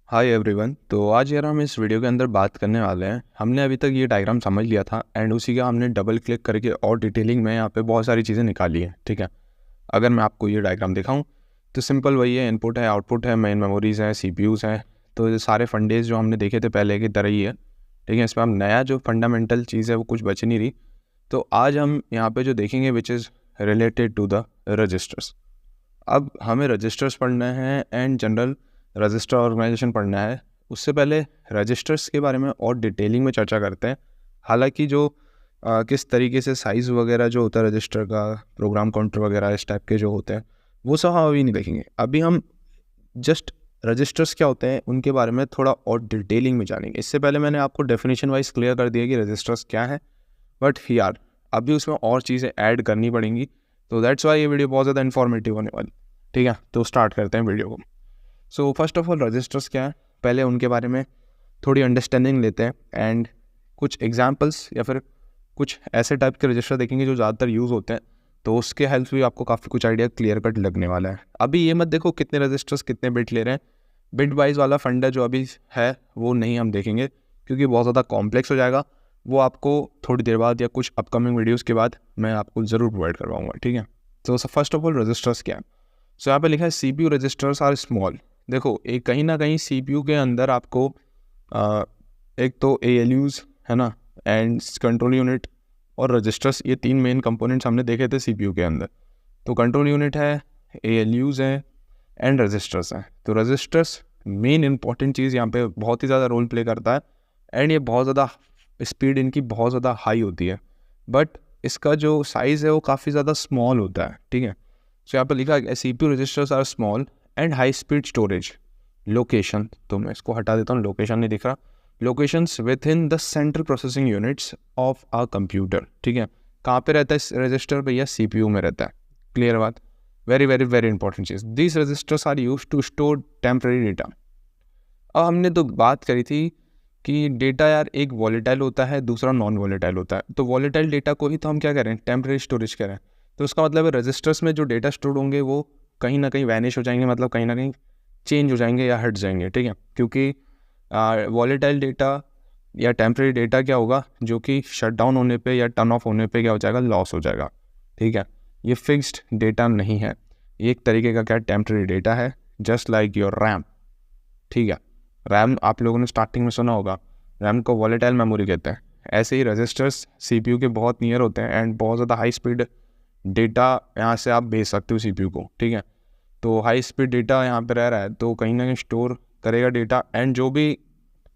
Hi everyone. तो आज यार हम इस वीडियो के अंदर बात करने वाले हैं। हमने अभी तक ये डायग्राम समझ लिया था एंड उसी का हमने डबल क्लिक करके और डिटेलिंग में यहाँ पे बहुत सारी चीज़ें निकाली हैं। ठीक है, अगर मैं आपको ये डायग्राम दिखाऊं तो सिंपल वही है, इनपुट है, आउटपुट है, मेन मेमोरीज हैं, सीपीयूज़ हैं। तो ये सारे फंडेज जो हमने देखे थे पहले की तरह ही है। ठीक है, इसमें हम नया जो फंडामेंटल चीज़ है वो कुछ बच नहीं रही। तो आज हम यहाँ पे जो देखेंगे which is related to the registers. अब हमें रजिस्टर्स पढ़ना है एंड जनरल रजिस्टर ऑर्गेनाइजेशन पढ़ना है। उससे पहले रजिस्टर्स के बारे में और डिटेलिंग में चर्चा करते हैं। हालांकि जो किस तरीके से साइज़ वगैरह जो होता है रजिस्टर का, प्रोग्राम काउंटर वगैरह इस टाइप के जो होते हैं वो सब हम अभी नहीं देखेंगे। अभी हम जस्ट रजिस्टर्स क्या होते हैं उनके बारे में थोड़ा और डिटेलिंग में जानेंगे। इससे पहले मैंने आपको डेफिनेशन वाइज क्लियर कर दिया कि रजिस्टर्स क्या है, बट यार अभी उसमें और चीज़ें ऐड करनी पड़ेंगी। तो दैट्स वाई ये वीडियो बहुत ज़्यादा इन्फॉर्मेटिव होने वाली। ठीक है, तो स्टार्ट करते हैं वीडियो को। So first of all registers क्या है, पहले उनके बारे में थोड़ी अंडरस्टैंडिंग लेते हैं एंड कुछ एग्जांपल्स या फिर कुछ ऐसे टाइप के रजिस्टर देखेंगे जो ज़्यादातर यूज़ होते हैं। तो उसके हेल्प से भी आपको काफ़ी कुछ आइडिया क्लियर कट लगने वाला है। अभी ये मत देखो कितने रजिस्टर्स कितने बिट ले रहे हैं, बिट वाइज वाला फंडा जो अभी है वो नहीं हम देखेंगे क्योंकि बहुत ज़्यादा कॉम्प्लेक्स हो जाएगा। वो आपको थोड़ी देर बाद या कुछ अपकमिंग वीडियोज़ के बाद मैं आपको ज़रूर प्रोवाइड करवाऊँगा। ठीक है, तो फर्स्ट ऑफ ऑल रजिस्टर्स क्या है। सो यहाँ पे लिखा है CPU रजिस्टर्स आर स्मॉल। देखो एक कहीं ना कहीं CPU के अंदर आपको एक तो ALUs है ना, एंड कंट्रोल यूनिट और रजिस्टर्स, ये तीन मेन कंपोनेंट्स हमने देखे थे CPU के अंदर। तो कंट्रोल यूनिट है, ALUs हैं एंड रजिस्टर्स हैं। तो रजिस्टर्स मेन इंपॉर्टेंट चीज़ यहाँ पे बहुत ही ज़्यादा रोल प्ले करता है एंड ये बहुत ज़्यादा स्पीड इनकी बहुत ज़्यादा हाई होती है, बट इसका जो साइज़ है वो काफ़ी ज़्यादा स्मॉल होता है। ठीक है, सो यहाँ पर लिखा है CPU registers are small and high speed storage location. तो मैं इसको हटा देता हूँ, लोकेशन नहीं दिख रहा। Locations with in the central processing units of a computer. ठीक है, कहाँ पे रहता है रजिस्टर भैया? CPU में रहता है। क्लियर बात? वेरी वेरी वेरी इंपॉर्टेंट चीज़। These registers are use to store temporary data. अब हमने तो बात करी थी कि डेटा यार एक वॉलेटाइल होता है, दूसरा नॉन वॉलेटाइल होता है। तो वॉलेटाइल डेटा को ही तो हम क्या करें, टेम्परेरी स्टोरेज करें। तो उसका मतलब है रजिस्टर्स में जो डेटा स्टोर होंगे वो कहीं ना कहीं वैनिश हो जाएंगे, मतलब कहीं ना कहीं चेंज हो जाएंगे या हट जाएंगे। ठीक है, क्योंकि वॉलेटाइल डेटा या टेम्परेरी डेटा क्या होगा, जो कि शट डाउन होने पे या टर्न ऑफ होने पे क्या हो जाएगा, लॉस हो जाएगा। ठीक है, ये फिक्स्ड डेटा नहीं है, ये एक तरीके का क्या टेम्परेरी डेटा है, जस्ट लाइक योर रैम। ठीक है, रैम आप लोगों ने स्टार्टिंग में सुना होगा, रैम को वॉलेटाइल मेमोरी कहते हैं। ऐसे ही रजिस्टर्स CPU के बहुत नियर होते हैं एंड बहुत ज़्यादा हाई स्पीड डेटा यहाँ से आप भेज सकते हो CPU को। ठीक है, तो हाई स्पीड डेटा यहाँ पे रह रहा है तो कहीं ना कहीं स्टोर करेगा डेटा, एंड जो भी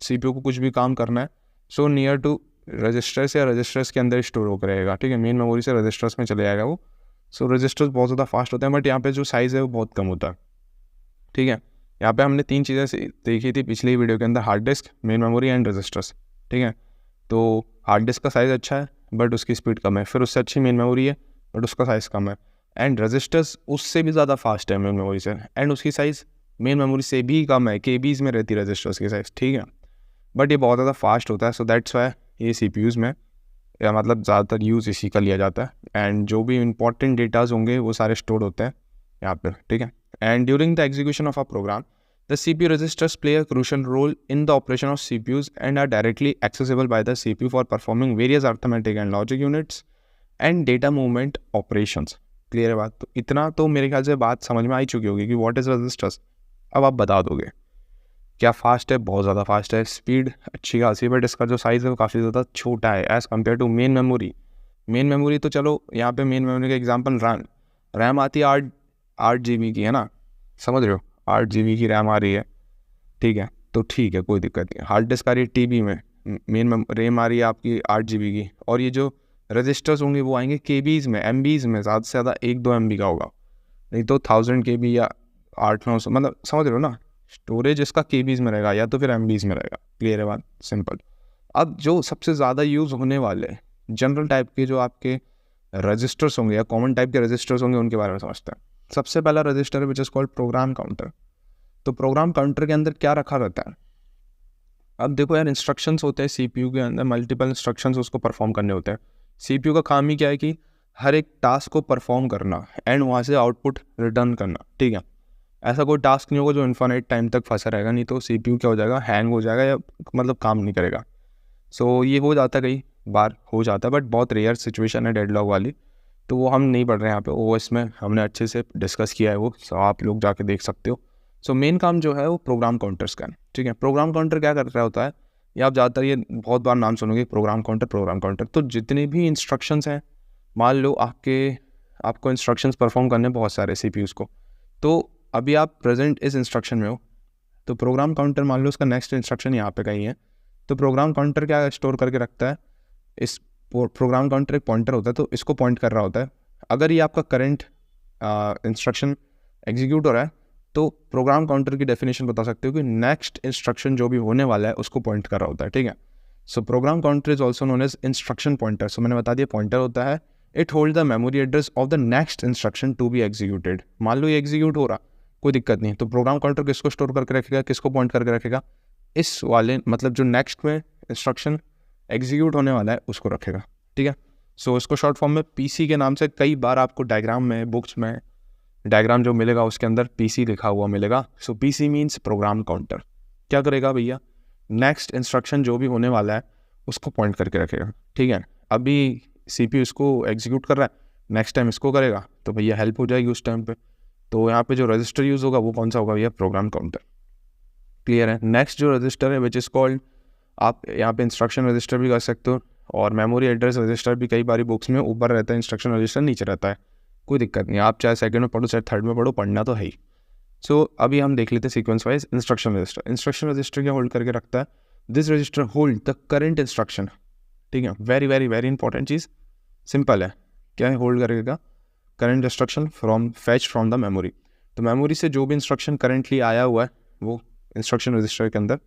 CPU को कुछ भी काम करना है सो नियर टू रजिस्टर्स या रजिस्टर्स के अंदर स्टोर होकर रहेगा। ठीक है, मेन मेमोरी से रजिस्टर्स में चले जाएगा वो। सो रजिस्टर्स बहुत ज़्यादा फास्ट होते हैं, बट यहाँ पे जो साइज़ है वो बहुत कम होता है। ठीक है, यहाँ पे हमने तीन चीज़ें देखी थी पिछली वीडियो के अंदर, hard disk, main memory and registers. ठीक है, तो हार्ड डिस्क का साइज़ अच्छा है बट उसकी स्पीड कम है, फिर उससे अच्छी मेन मेमोरी है बट उसका साइज़ कम है, एंड रजिस्टर्स उससे भी ज़्यादा फास्ट है मेन मेमोरी से, एंड उसकी साइज़ मेन मेमोरी से भी कम है, KBs में रहती है रजिस्टर्स की साइज़। ठीक है, बट ये बहुत ज़्यादा फास्ट होता है। सो दैट्स वाई ये CPUs में या मतलब ज़्यादातर यूज़ इसी का लिया जाता है, एंड जो भी इंपॉर्टेंट डेटाज होंगे वो सारे स्टोर होते हैं यहाँ पर। ठीक है, and during the execution of a program, the CPU registers play a crucial role in the operation of CPUs and are directly accessible by the CPU for performing various arithmetic and logic units and data movement operations. Clear है बात? तो इतना तो मेरे ख्याल से बात समझ में आई चुकी होगी कि व्हाट इज रजिस्टर्स। अब आप बता दोगे क्या फास्ट है? बहुत ज़्यादा फास्ट है, स्पीड अच्छी खासी, बट इसका जो साइज़ है वो काफ़ी ज़्यादा छोटा है as compare to main memory. Main memory तो चलो यहाँ पे मेन मेमोरी का एग्जाम्पल रैम आती है 8 GB की, है ना, समझ रहे हो, 8 GB की रैम आ रही है। ठीक है, तो ठीक है, कोई दिक्कत नहीं। हार्ड डिस्क आ रही है TB में, मेन रैम आ रही है आपकी 8 GB की, और ये जो रजिस्टर्स होंगे वो आएंगे KBs में, MBs में, ज़्यादा से ज़्यादा 1-2 MB का होगा, नहीं तो 1000 KB या 800-900, मतलब समझ रहे हो ना। स्टोरेज इसका KBs में रहेगा या तो फिर MBs में रहेगा। क्लियर है बात? सिंपल। अब जो सबसे ज़्यादा यूज़ होने वाले जनरल टाइप के जो आपके रजिस्टर्स होंगे या कॉमन टाइप के रजिस्टर्स होंगे उनके बारे में समझते हैं। सबसे पहला register which is called program counter. तो प्रोग्राम काउंटर के अंदर क्या रखा रहता है? अब देखो यार, इंस्ट्रक्शंस होते हैं CPU के अंदर, मल्टीपल इंस्ट्रक्शंस उसको परफॉर्म करने होते हैं। CPU का काम ही क्या है कि हर एक टास्क को परफॉर्म करना एंड वहाँ से आउटपुट रिटर्न करना। ठीक है, ऐसा कोई टास्क नहीं होगा जो इन्फिनिट टाइम तक फंसा रहेगा, नहीं तो CPU क्या हो जाएगा, हैंग हो जाएगा या मतलब काम नहीं करेगा। सो ये हो जाता है, कई बार हो जाता है, बट बहुत रेयर सिचुएशन है डेडलॉक वाली, तो वो हम नहीं पढ़ रहे हैं यहाँ पे। OS में हमने अच्छे से डिस्कस किया है वो, सो आप लोग जाके देख सकते हो। सो मेन काम जो है वो प्रोग्राम काउंटर्स का है, ठीक है। प्रोग्राम काउंटर क्या कर रहा होता है, ये आप ज़्यादातर ये बहुत बार नाम सुनोगे, प्रोग्राम काउंटर। तो जितने भी इंस्ट्रक्शंस हैं, मान लो आपको इंस्ट्रक्शंस परफॉर्म करने बहुत सारे CPUs को, तो अभी आप प्रेजेंट इस इंस्ट्रक्शन में हो, तो प्रोग्राम काउंटर मान लो उसका नेक्स्ट इंस्ट्रक्शन यहाँ पे कहीं है, तो प्रोग्राम काउंटर क्या स्टोर करके रखता है, इस प्रोग्राम काउंटर एक पॉइंटर होता है, तो इसको पॉइंट कर रहा होता है। अगर ये आपका करंट इंस्ट्रक्शन एग्जीक्यूट हो रहा है, तो प्रोग्राम काउंटर की डेफिनेशन बता सकते हो कि नेक्स्ट इंस्ट्रक्शन जो भी होने वाला है उसको पॉइंट कर रहा होता है, ठीक है। So program counter is also known as instruction pointer. So मैंने बता दिया, पॉइंटर होता है, it hold the memory address of the next instruction to be executed. मान लो ये एग्जीक्यूट हो रहा, कोई दिक्कत नहीं, तो प्रोग्राम काउंटर किसको स्टोर करके रखेगा, किसको पॉइंट करके रखेगा, इस वाले मतलब जो नेक्स्ट में इंस्ट्रक्शन एग्जीक्यूट होने वाला है उसको रखेगा, ठीक है। सो इसको शॉर्ट फॉर्म में PC के नाम से कई बार आपको डायग्राम में, बुक्स में डायग्राम जो मिलेगा उसके अंदर PC लिखा हुआ मिलेगा। सो PC मीन्स प्रोग्राम काउंटर। क्या करेगा भैया, नेक्स्ट इंस्ट्रक्शन जो भी होने वाला है उसको पॉइंट करके रखेगा, ठीक है। अभी CPU इसको एग्जीक्यूट कर रहा है, नेक्स्ट टाइम इसको करेगा, तो भैया हेल्प हो जाएगी उस टाइम पे। तो यहाँ पे जो रजिस्टर यूज़ होगा वो कौन सा होगा भैया, प्रोग्राम काउंटर। क्लियर है। नेक्स्ट जो रजिस्टर है विच इज़ कॉल्ड, आप यहाँ पे इंस्ट्रक्शन रजिस्टर भी कर सकते हो, और मेमोरी एड्रेस रजिस्टर भी कई बारी बुक्स में ऊपर रहता है, इंस्ट्रक्शन रजिस्टर नीचे रहता है, कोई दिक्कत नहीं, आप चाहे सेकंड में पढ़ो चाहे थर्ड में पढ़ो, पढ़ना तो है ही। सो अभी हम देख लेते हैं सीक्वेंस वाइज। इंस्ट्रक्शन रजिस्टर क्या होल्ड करके रखता है, this register hold the current instruction, ठीक है। वेरी वेरी वेरी इंपॉर्टेंट चीज़, सिंपल है, क्या है होल्ड करेगा, current instruction fetch from the memory. तो मेमोरी से जो भी इंस्ट्रक्शन करेंटली आया हुआ है वो इंस्ट्रक्शन रजिस्टर के अंदर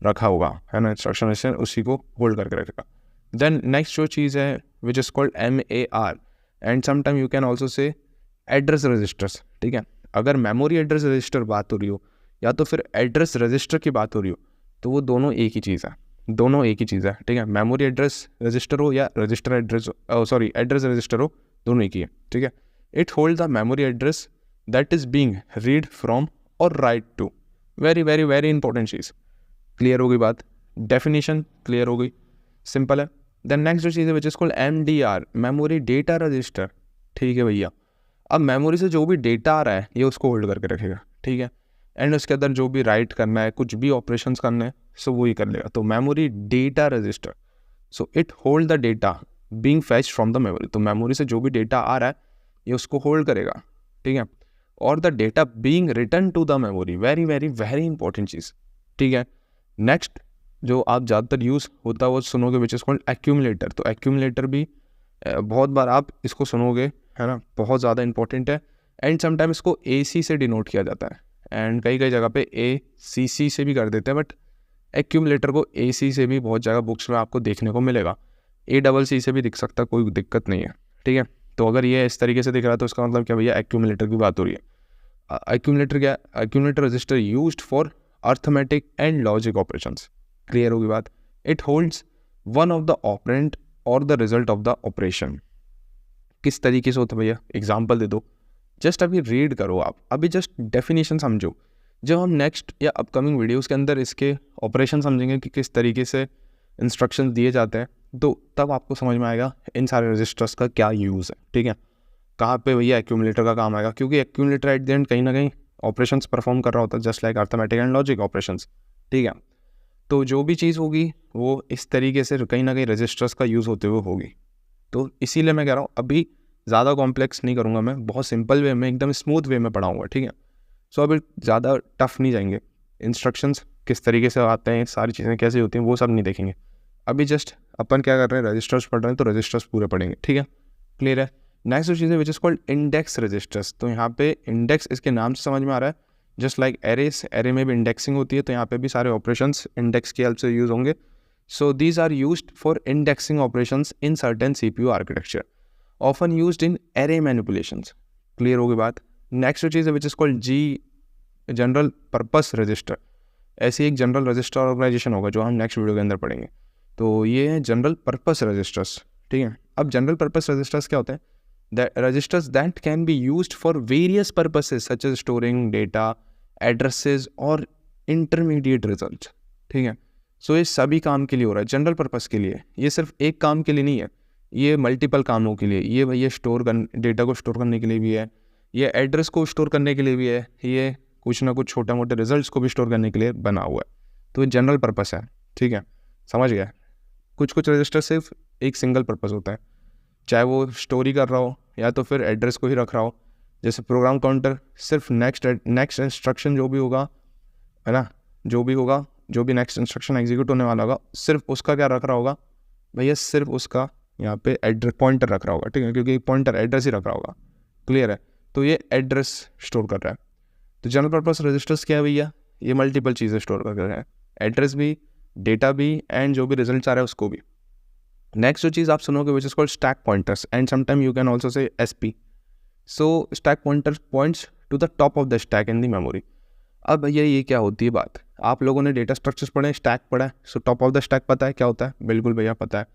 रखा होगा, है ना, इंस्ट्रक्शन रजिस्टर उसी को होल्ड करके रखेगा। देन नेक्स्ट जो चीज़ है which is called MAR, and sometime you can also say address registers, ठीक है। अगर मेमोरी एड्रेस रजिस्टर बात हो रही हो या तो फिर एड्रेस रजिस्टर की बात हो रही हो, तो वो दोनों एक ही चीज़ है, दोनों एक ही चीज़ है, ठीक है। मेमोरी एड्रेस रजिस्टर हो या register address, sorry address register हो, दोनों एक ही है, ठीक है। It hold the memory address that is being read from और write to. Very very very important चीज़। क्लियर हो गई बात, डेफिनेशन क्लियर हो गई, सिंपल है। देन नेक्स्ट जो चीज़ है which is called MDR, memory data register, ठीक है भैया। अब मेमोरी से जो भी डेटा आ रहा है ये उसको होल्ड करके रखेगा, ठीक है। एंड उसके अंदर जो भी राइट करना है, कुछ भी ऑपरेशंस करने हैं, सो वो ही कर लेगा। तो memory data register, so it hold the data being fetched from the memory. तो मेमोरी से जो भी डेटा आ रहा है ये उसको होल्ड करेगा, ठीक है। और the data being return to the memory, very very very important चीज़, ठीक है। नेक्स्ट जो आप ज़्यादातर यूज़ होता है वो सुनोगे विच इज़ कॉल्ड एक्यूमुलेटर। तो एक्यूमुलेटर भी बहुत बार आप इसको सुनोगे, है ना, बहुत ज़्यादा इंपॉर्टेंट है। एंड समटाइम इसको AC से डिनोट किया जाता है, एंड कई कई जगह पे ACC से भी कर देते हैं, बट एक्यूमुलेटर को AC से भी बहुत जगह बुक्स में आपको देखने को मिलेगा, ACC से भी दिख सकता है, कोई दिक्कत नहीं है, ठीक है। तो अगर ये इस तरीके से दिख रहा है तो इसका मतलब क्या भैया, एक्यूमुलेटर की बात हो रही है। एक्यूमुलेटर क्या, accumulator register used for arithmetic and logic operations. Clear होगी बात। It holds one of the operand और the result of the operation. किस तरीके से होता है भैया, एग्जाम्पल दे दो, जस्ट अभी रीड करो आप, अभी जस्ट डेफिनेशन समझो। जब हम नेक्स्ट या अपकमिंग वीडियोस के अंदर इसके ऑपरेशन समझेंगे कि किस तरीके से इंस्ट्रक्शन दिए जाते हैं, तो तब आपको समझ में आएगा इन सारे रजिस्टर्स का क्या यूज़ है, ठीक है। कहाँ पे भैया एक्यूमुलेटर का काम आएगा, क्योंकि एक्यूमुलेटर एट द एंड कहीं ना कहीं ऑपरेशंस परफॉर्म कर रहा होता है, just like arithmetic and logic operations, ठीक है। तो जो भी चीज़ होगी वो इस तरीके से कहीं ना कहीं रजिस्टर्स का यूज़ होते हुए होगी। तो इसीलिए मैं कह रहा हूँ अभी ज़्यादा कॉम्प्लेक्स नहीं करूँगा, मैं बहुत सिंपल वे में, एकदम स्मूथ वे में पढ़ाऊँगा, ठीक है। सो अभी ज़्यादा टफ नहीं जाएंगे, इंस्ट्रक्शंस किस तरीके से आते हैं, सारी चीज़ें कैसे होती हैं, वो सब नहीं देखेंगे। अभी जस्ट अपन क्या कर रहे हैं, रजिस्टर्स पढ़ रहे हैं, तो रजिस्टर्स पूरे पढ़ेंगे, ठीक है। क्लियर है। नेक्स्ट जो चीज़ है which is called index registers. तो यहाँ पे इंडेक्स इसके नाम से समझ में आ रहा है, जस्ट लाइक एरेस, एरे में भी इंडेक्सिंग होती है, तो यहाँ पे भी सारे ऑपरेशंस इंडेक्स की हेल्प से यूज़ होंगे। So these are used for indexing operations in certain CPU architecture, often used in array manipulations. Clear होगी बात। नेक्स्ट जो चीज़ है which is called general purpose register. ऐसी एक जनरल रजिस्टर ऑर्गेनाइजेशन होगा जो हम नेक्स्ट वीडियो के अंदर पढ़ेंगे। तो ये है जनरल पर्पस रजिस्टर्स, ठीक है। अब जनरल पर्पस रजिस्टर्स क्या होते हैं, registers that can be used for various purposes such as storing data, addresses और intermediate results, ठीक है। सो ये सभी काम के लिए हो रहा है, जनरल पर्पस के लिए। ये सिर्फ एक काम के लिए नहीं है, ये मल्टीपल कामों के लिए। ये भैया डेटा को स्टोर करने के लिए भी है, ये एड्रेस को स्टोर करने के लिए भी है, ये कुछ ना कुछ छोटा मोटे रिजल्ट्स को भी स्टोर करने के लिए बना हुआ है। तो ये जनरल पर्पस है, ठीक है, समझ गया। कुछ कुछ रजिस्टर सिर्फ एक सिंगल पर्पस होता है, चाहे वो स्टोरी कर रहा हो या तो फिर एड्रेस को ही रख रहा हो। जैसे प्रोग्राम काउंटर सिर्फ नेक्स्ट इंस्ट्रक्शन जो भी होगा, है ना, जो भी नेक्स्ट इंस्ट्रक्शन एग्जीक्यूट होने वाला होगा, सिर्फ उसका क्या रख रहा होगा भैया, सिर्फ उसका यहाँ पे एड्रेस पॉइंटर रख रहा होगा, ठीक है, क्योंकि पॉइंटर एड्रेस ही रख रहा होगा। क्लियर है, तो ये एड्रेस स्टोर कर रहा है। तो जनरल पर्पस रजिस्टर्स क्या है भैया, ये मल्टीपल चीज़ें स्टोर कर रहे हैं, एड्रेस भी, डेटा भी, एंड जो भी रिजल्ट आ रहा है उसको भी। नेक्स्ट जो चीज़ आप सुनोगे which is called stack pointers, and sometime you can also say SP। So stack pointer points to the top of the stack in the memory. अब भैया ये क्या होती है बात, आप लोगों ने डेटा स्ट्रक्चर्स पढ़े, स्टैक पढ़ा है, so top of the stack पता है क्या होता है? बिल्कुल भैया पता है।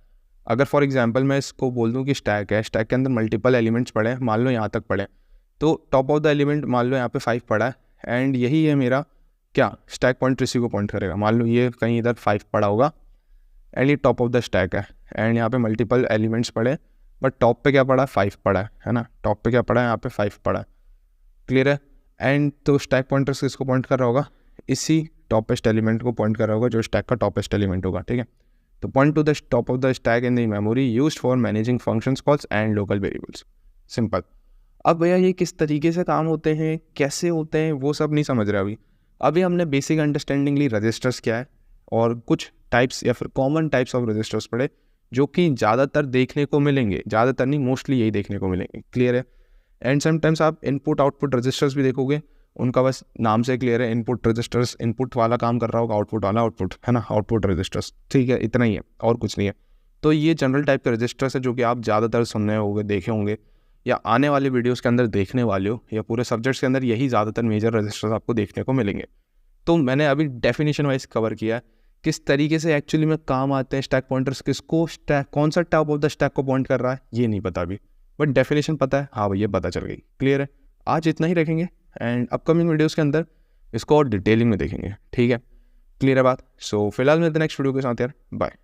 अगर फॉर एग्जांपल मैं इसको बोल दूं कि स्टैक है, स्टैक के अंदर मल्टीपल एलिमेंट्स पड़े हैं, मान लो यहाँ तक पड़े, तो टॉप ऑफ द एलिमेंट मान लो यहाँ पे 5 पड़ा है, एंड यही है मेरा क्या स्टैक पॉइंटर, इसी को पॉइंट करेगा। मान लो ये कहीं इधर 5 पड़ा होगा एंड ये टॉप ऑफ द स्टैक है, एंड यहाँ पे मल्टीपल एलिमेंट्स पड़े, बट टॉप पे क्या पड़ा है? 5 पड़ा है ना, टॉप पे क्या पड़ा है? यहाँ पे 5 पड़ा है। क्लियर है, एंड तो स्टैक पॉइंटर्स किसको पॉइंट कर रहा होगा? इसी टॉपेस्ट एलिमेंट को पॉइंट कर रहा होगा जो स्टैक का टॉपेस्ट एलिमेंट होगा, ठीक है। तो point two the top of the stack in the memory used for managing functions, calls and local variables. Simple. अब भैया ये किस तरीके से काम होते हैं, कैसे होते हैं, वो सब नहीं समझ रहे अभी हमने बेसिक अंडरस्टैंडिंग ली रजिस्टर्स क्या है, और कुछ टाइप्स या फिर कॉमन टाइप्स ऑफ रजिस्टर्स पढ़े जो कि ज़्यादातर देखने को मिलेंगे, ज़्यादातर नहीं मोस्टली यही देखने को मिलेंगे। क्लियर है, एंड समटाइम्स आप इनपुट आउटपुट रजिस्टर्स भी देखोगे, उनका बस नाम से क्लियर है, इनपुट रजिस्टर्स इनपुट वाला काम कर रहा होगा, आउटपुट वाला आउटपुट, है ना, आउटपुट रजिस्टर्स, ठीक है, इतना ही है और कुछ नहीं है। तो ये जनरल टाइप के रजिस्टर्स है जो कि आप ज़्यादातर सुनने होंगे, देखे होंगे, या आने वाले वीडियोस के अंदर देखने वाले हो, या पूरे सब्जेक्ट्स के अंदर यही ज़्यादातर मेजर रजिस्टर्स आपको देखने को मिलेंगे। तो मैंने अभी डेफिनेशन वाइज कवर किया है किस तरीके से एक्चुअली में काम आते हैं स्टैक पॉइंटर्स, किसको स्टैक, कौन सा टॉप ऑफ द स्टैक को पॉइंट कर रहा है ये नहीं पता अभी, बट डेफिनेशन पता है, हाँ भैया पता चल गई। क्लियर है, आज इतना ही रखेंगे, एंड अपकमिंग वीडियोस के अंदर इसको और डिटेलिंग में देखेंगे, ठीक है। क्लियर है बात। सो फिलहाल मिलते हैं नेक्स्ट वीडियो के साथ यार, बाय।